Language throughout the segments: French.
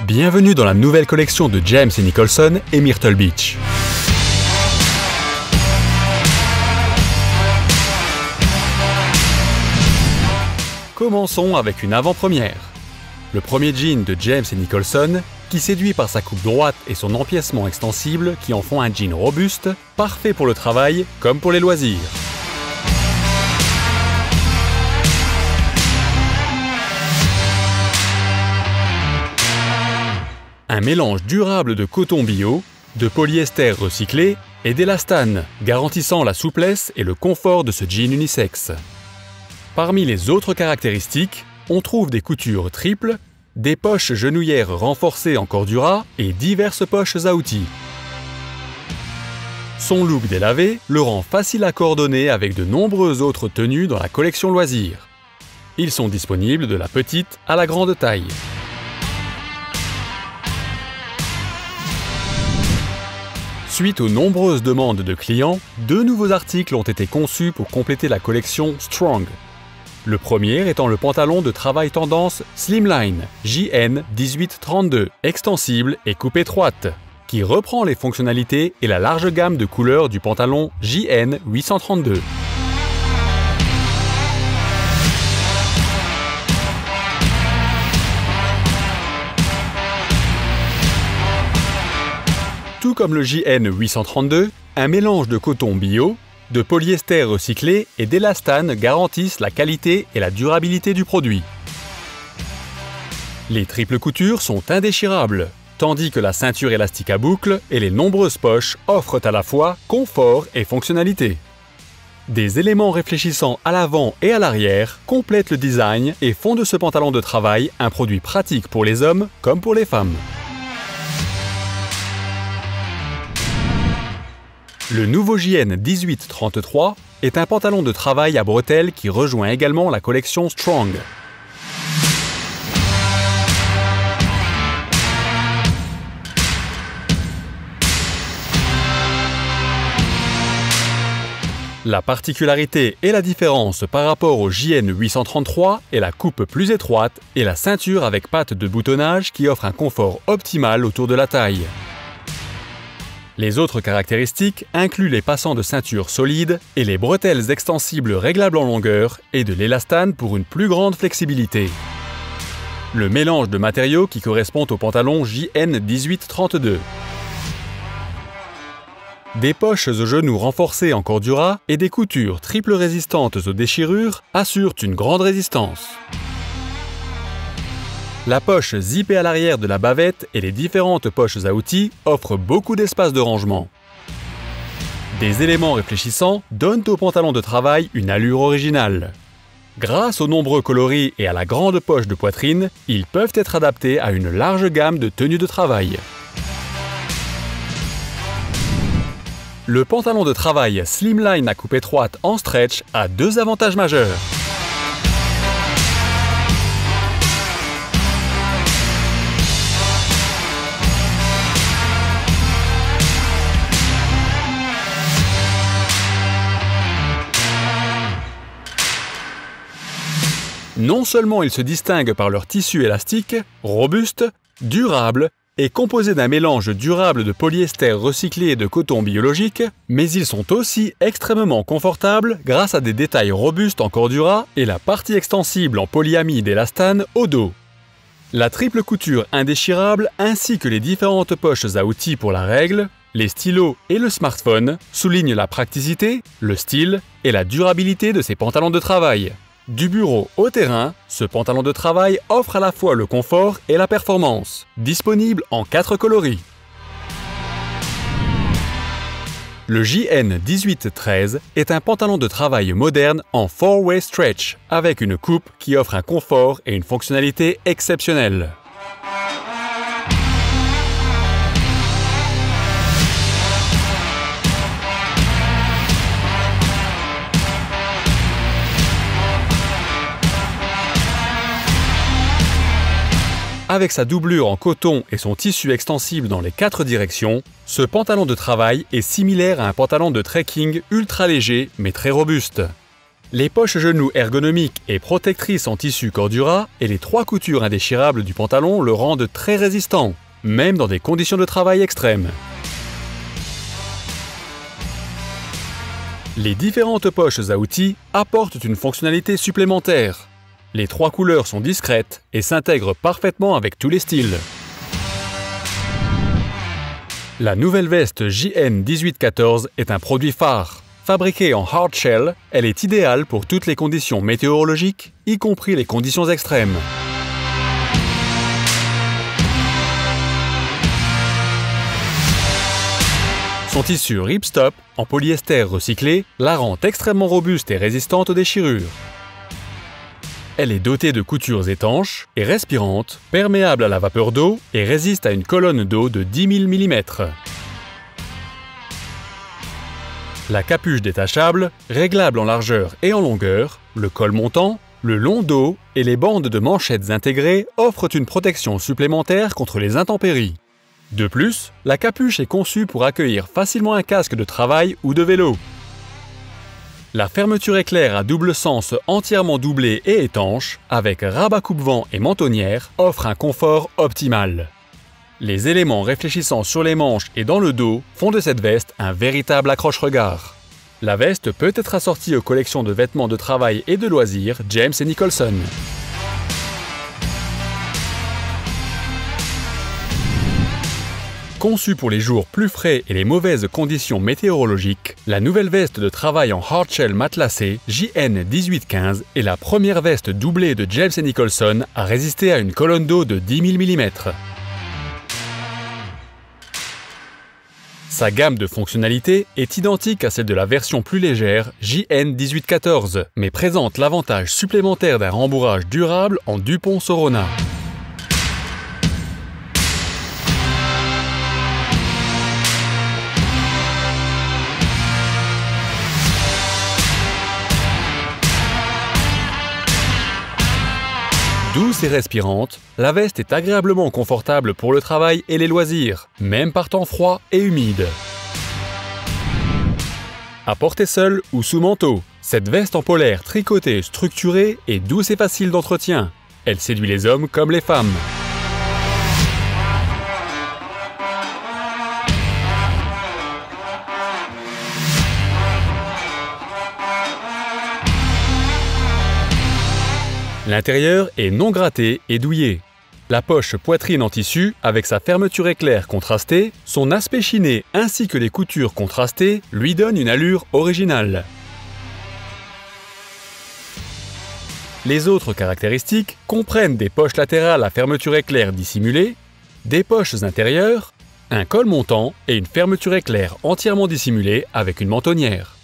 Bienvenue dans la nouvelle collection de James & Nicholson et Myrtle Beach. Commençons avec une avant-première. Le premier jean de James & Nicholson, qui séduit par sa coupe droite et son empiècement extensible qui en font un jean robuste, parfait pour le travail comme pour les loisirs. Un mélange durable de coton bio, de polyester recyclé et d'élastane, garantissant la souplesse et le confort de ce jean unisexe. Parmi les autres caractéristiques, on trouve des coutures triples, des poches genouillères renforcées en cordura et diverses poches à outils. Son look délavé le rend facile à coordonner avec de nombreuses autres tenues dans la collection loisirs. Ils sont disponibles de la petite à la grande taille. Suite aux nombreuses demandes de clients, 2 nouveaux articles ont été conçus pour compléter la collection Strong. Le premier étant le pantalon de travail tendance Slimline JN 1832, extensible et coupe étroite, qui reprend les fonctionnalités et la large gamme de couleurs du pantalon JN 832. Tout comme le JN 832, un mélange de coton bio, de polyester recyclé et d'élastane garantissent la qualité et la durabilité du produit. Les triples coutures sont indéchirables, tandis que la ceinture élastique à boucles et les nombreuses poches offrent à la fois confort et fonctionnalité. Des éléments réfléchissants à l'avant et à l'arrière complètent le design et font de ce pantalon de travail un produit pratique pour les hommes comme pour les femmes. Le nouveau JN 1833 est un pantalon de travail à bretelles qui rejoint également la collection Strong. La particularité et la différence par rapport au JN 833 est la coupe plus étroite et la ceinture avec patte de boutonnage qui offre un confort optimal autour de la taille. Les autres caractéristiques incluent les passants de ceinture solides et les bretelles extensibles réglables en longueur et de l'élastane pour une plus grande flexibilité. Le mélange de matériaux qui correspond au pantalon JN 1832. Des poches aux genoux renforcées en cordura et des coutures triple résistantes aux déchirures assurent une grande résistance. La poche zippée à l'arrière de la bavette et les différentes poches à outils offrent beaucoup d'espace de rangement. Des éléments réfléchissants donnent au pantalon de travail une allure originale. Grâce aux nombreux coloris et à la grande poche de poitrine, ils peuvent être adaptés à une large gamme de tenues de travail. Le pantalon de travail Slimline à coupe étroite en stretch a 2 avantages majeurs. Non seulement ils se distinguent par leur tissu élastique, robuste, durable et composé d'un mélange durable de polyester recyclé et de coton biologique, mais ils sont aussi extrêmement confortables grâce à des détails robustes en cordura et la partie extensible en polyamide élastane au dos. La triple couture indéchirable ainsi que les différentes poches à outils pour la règle, les stylos et le smartphone soulignent la praticité, le style et la durabilité de ces pantalons de travail. Du bureau au terrain, ce pantalon de travail offre à la fois le confort et la performance, disponible en 4 coloris. Le JN 1813 est un pantalon de travail moderne en 4-way stretch, avec une coupe qui offre un confort et une fonctionnalité exceptionnelles. Avec sa doublure en coton et son tissu extensible dans les 4 directions, ce pantalon de travail est similaire à un pantalon de trekking ultra léger mais très robuste. Les poches genoux ergonomiques et protectrices en tissu Cordura et les 3 coutures indéchirables du pantalon le rendent très résistant, même dans des conditions de travail extrêmes. Les différentes poches à outils apportent une fonctionnalité supplémentaire. Les 3 couleurs sont discrètes et s'intègrent parfaitement avec tous les styles. La nouvelle veste JN 1814 est un produit phare. Fabriquée en hard shell, elle est idéale pour toutes les conditions météorologiques, y compris les conditions extrêmes. Son tissu ripstop, en polyester recyclé, la rend extrêmement robuste et résistante aux déchirures. Elle est dotée de coutures étanches et respirantes, perméable à la vapeur d'eau et résiste à une colonne d'eau de 10 000 mm. La capuche détachable, réglable en largeur et en longueur, le col montant, le long dos et les bandes de manchettes intégrées offrent une protection supplémentaire contre les intempéries. De plus, la capuche est conçue pour accueillir facilement un casque de travail ou de vélo. La fermeture éclair à double sens entièrement doublée et étanche, avec rabat coupe-vent et mentonnière, offre un confort optimal. Les éléments réfléchissants sur les manches et dans le dos font de cette veste un véritable accroche-regard. La veste peut être assortie aux collections de vêtements de travail et de loisirs James & Nicholson. Conçue pour les jours plus frais et les mauvaises conditions météorologiques, la nouvelle veste de travail en hardshell matelassé JN 1815 est la première veste doublée de James & Nicholson à résister à une colonne d'eau de 10 000 mm. Sa gamme de fonctionnalités est identique à celle de la version plus légère JN 1814, mais présente l'avantage supplémentaire d'un rembourrage durable en Dupont Sorona. Douce et respirante, la veste est agréablement confortable pour le travail et les loisirs, même par temps froid et humide. À porter seule ou sous manteau, cette veste en polaire tricotée structurée est douce et facile d'entretien. Elle séduit les hommes comme les femmes. L'intérieur est non gratté et douillé. La poche poitrine en tissu, avec sa fermeture éclair contrastée, son aspect chiné ainsi que les coutures contrastées lui donnent une allure originale. Les autres caractéristiques comprennent des poches latérales à fermeture éclair dissimulée, des poches intérieures, un col montant et une fermeture éclair entièrement dissimulée avec une mentonnière.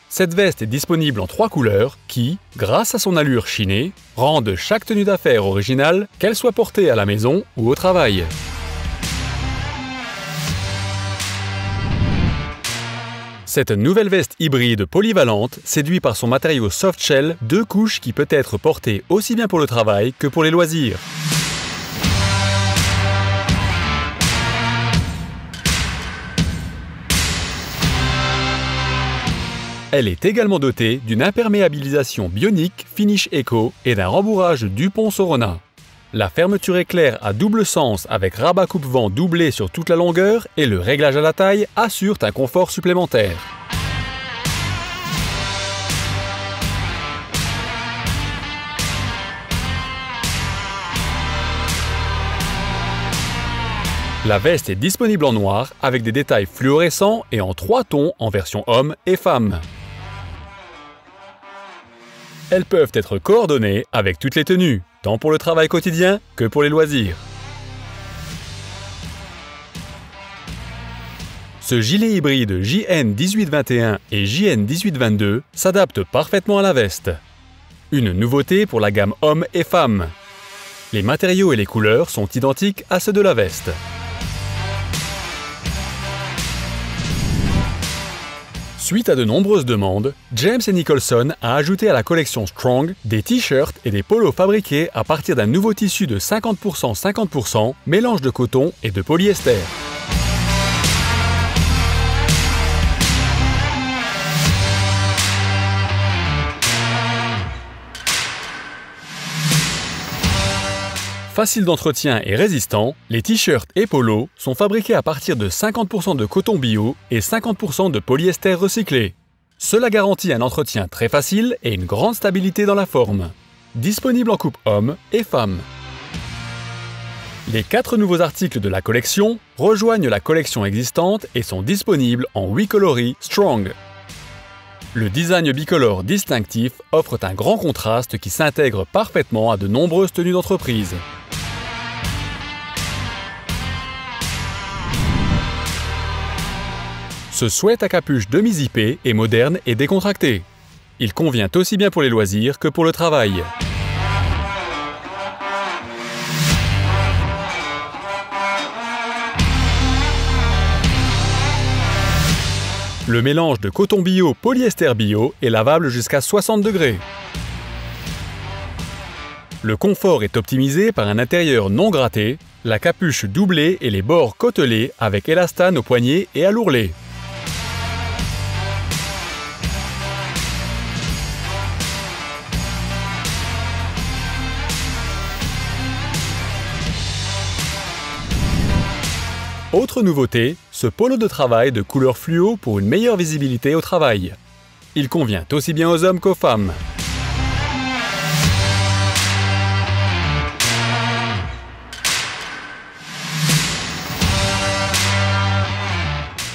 Cette veste est disponible en 3 couleurs qui, grâce à son allure chinée, rendent chaque tenue d'affaires originale, qu'elle soit portée à la maison ou au travail. Cette nouvelle veste hybride polyvalente séduit par son matériau soft shell 2 couches qui peut être portée aussi bien pour le travail que pour les loisirs. Elle est également dotée d'une imperméabilisation bionique Finish Eco et d'un rembourrage Dupont Sorona. La fermeture éclair à double sens avec rabat coupe-vent doublé sur toute la longueur et le réglage à la taille assurent un confort supplémentaire. La veste est disponible en noir avec des détails fluorescents et en 3 tons en version homme et femme. Elles peuvent être coordonnées avec toutes les tenues, tant pour le travail quotidien que pour les loisirs. Ce gilet hybride JN 1821 et JN 1822 s'adapte parfaitement à la veste. Une nouveauté pour la gamme hommes et femmes. Les matériaux et les couleurs sont identiques à ceux de la veste. Suite à de nombreuses demandes, James & Nicholson a ajouté à la collection Strong des t-shirts et des polos fabriqués à partir d'un nouveau tissu de 50% 50%, mélange de coton et de polyester. Facile d'entretien et résistant, les t-shirts et polos sont fabriqués à partir de 50% de coton bio et 50% de polyester recyclé. Cela garantit un entretien très facile et une grande stabilité dans la forme. Disponible en coupe hommes et femmes. Les 4 nouveaux articles de la collection rejoignent la collection existante et sont disponibles en 8 coloris Strong. Le design bicolore distinctif offre un grand contraste qui s'intègre parfaitement à de nombreuses tenues d'entreprise. Ce sweat à capuche demi-zippé est moderne et décontracté. Il convient aussi bien pour les loisirs que pour le travail. Le mélange de coton bio polyester bio est lavable jusqu'à 60 degrés. Le confort est optimisé par un intérieur non gratté, la capuche doublée et les bords côtelés avec élastane aux poignets et à l'ourlet. Autre nouveauté, ce polo de travail de couleur fluo pour une meilleure visibilité au travail. Il convient aussi bien aux hommes qu'aux femmes.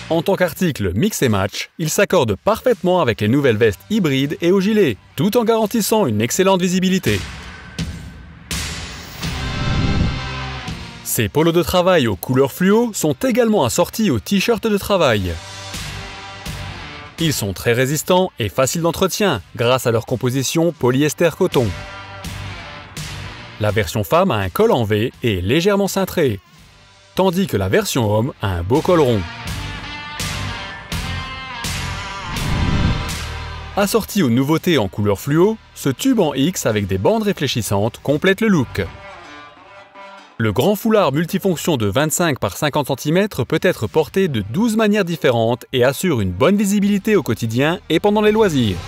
En tant qu'article mix et match, il s'accorde parfaitement avec les nouvelles vestes hybrides et aux gilets, tout en garantissant une excellente visibilité. Ces polos de travail aux couleurs fluo sont également assortis aux t-shirts de travail. Ils sont très résistants et faciles d'entretien grâce à leur composition polyester-coton. La version femme a un col en V et est légèrement cintré, tandis que la version homme a un beau col rond. Assorti aux nouveautés en couleur fluo, ce tube en X avec des bandes réfléchissantes complète le look. Le grand foulard multifonction de 25 par 50 cm peut être porté de 12 manières différentes et assure une bonne visibilité au quotidien et pendant les loisirs.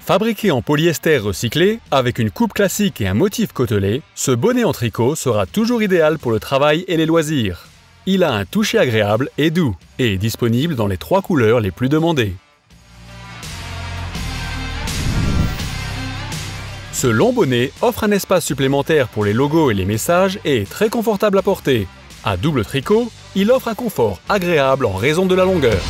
Fabriqué en polyester recyclé, avec une coupe classique et un motif côtelé, ce bonnet en tricot sera toujours idéal pour le travail et les loisirs. Il a un toucher agréable et doux, et est disponible dans les 3 couleurs les plus demandées. Ce long bonnet offre un espace supplémentaire pour les logos et les messages et est très confortable à porter. À double tricot, il offre un confort agréable en raison de la longueur.